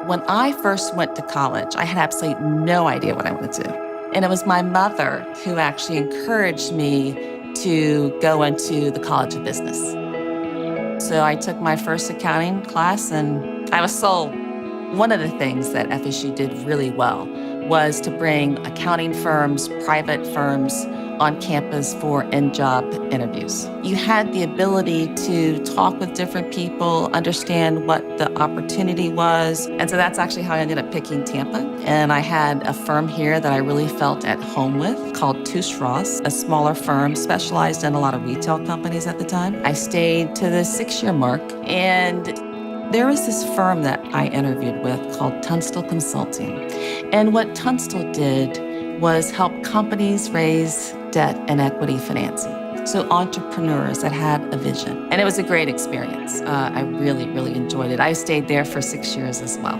When I first went to college, I had absolutely no idea what I wanted to do. And it was my mother who actually encouraged me to go into the College of Business. So I took my first accounting class and I was sold. One of the things that FSU did really well was to bring accounting firms, private firms on campus for in-job interviews. You had the ability to talk with different people, understand what the opportunity was. And so that's actually how I ended up picking Tampa. And I had a firm here that I really felt at home with called Touche Ross, a smaller firm specialized in a lot of retail companies at the time. I stayed to the 6-year mark, and there was this firm that I interviewed with called Tunstall Consulting. And what Tunstall did was help companies raise debt and equity financing. So entrepreneurs that had a vision. And it was a great experience. I really, really enjoyed it. I stayed there for 6 years as well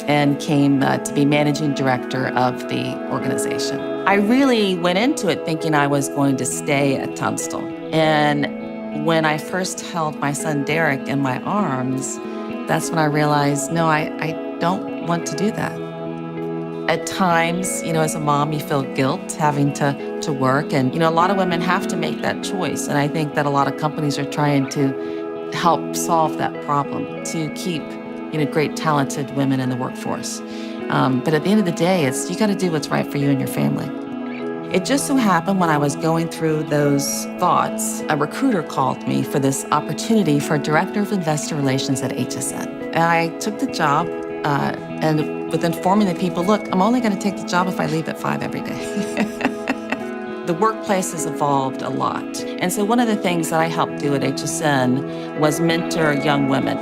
and came to be managing director of the organization. I really went into it thinking I was going to stay at Tunstall. And when I first held my son Derek in my arms, that's when I realized, no, I don't want to do that. At times, as a mom, you feel guilt having to work. And, a lot of women have to make that choice. And I think that a lot of companies are trying to help solve that problem, to keep, great talented women in the workforce. But at the end of the day, you got to do what's right for you and your family. It just so happened when I was going through those thoughts, a recruiter called me for this opportunity for Director of Investor Relations at HSN. And I took the job and with informing the people, look, I'm only going to take the job if I leave at 5 every day. The workplace has evolved a lot. And so one of the things that I helped do at HSN was mentor young women.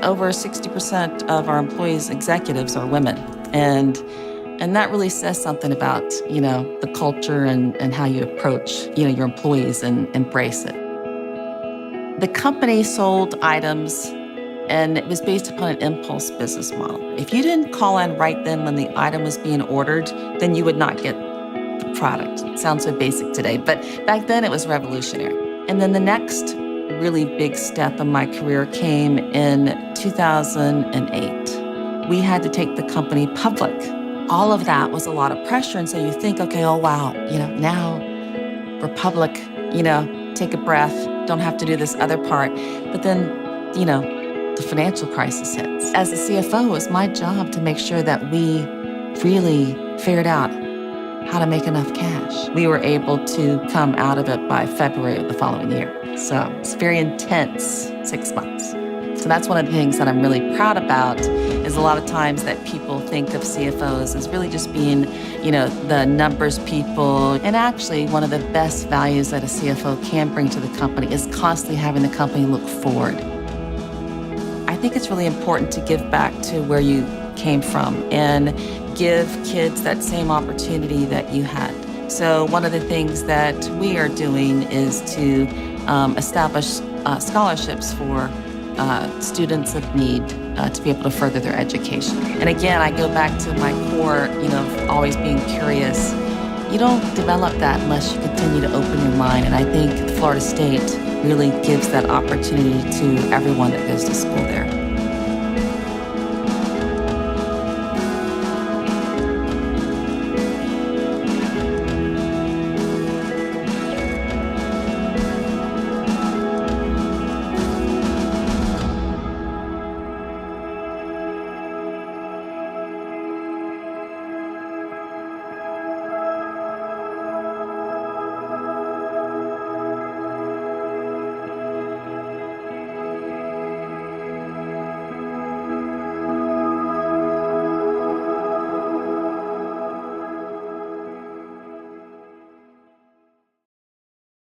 Over 60% of our employees, executives, are women. And that really says something about, the culture and how you approach, your employees and embrace it. The company sold items, and it was based upon an impulse business model. If you didn't call in right then when the item was being ordered, then you would not get the product. It sounds so basic today, but back then it was revolutionary. And then the next really big step in my career came in 2008. We had to take the company public. All of that was a lot of pressure, and so you think, okay, oh wow, now we're public, take a breath, don't have to do this other part. But then, the financial crisis hits. As a CFO, it was my job to make sure that we really figured out how to make enough cash. We were able to come out of it by February of the following year. So it's very intense 6 months. So that's one of the things that I'm really proud about, is a lot of times that people think of CFOs as really just being, the numbers people. And actually, one of the best values that a CFO can bring to the company is constantly having the company look forward. I think it's really important to give back to where you came from and give kids that same opportunity that you had. So one of the things that we are doing is to establish scholarships for students of need to be able to further their education. And again, I go back to my core, of always being curious. You don't develop that unless you continue to open your mind. And I think Florida State really gives that opportunity to everyone that goes to school there.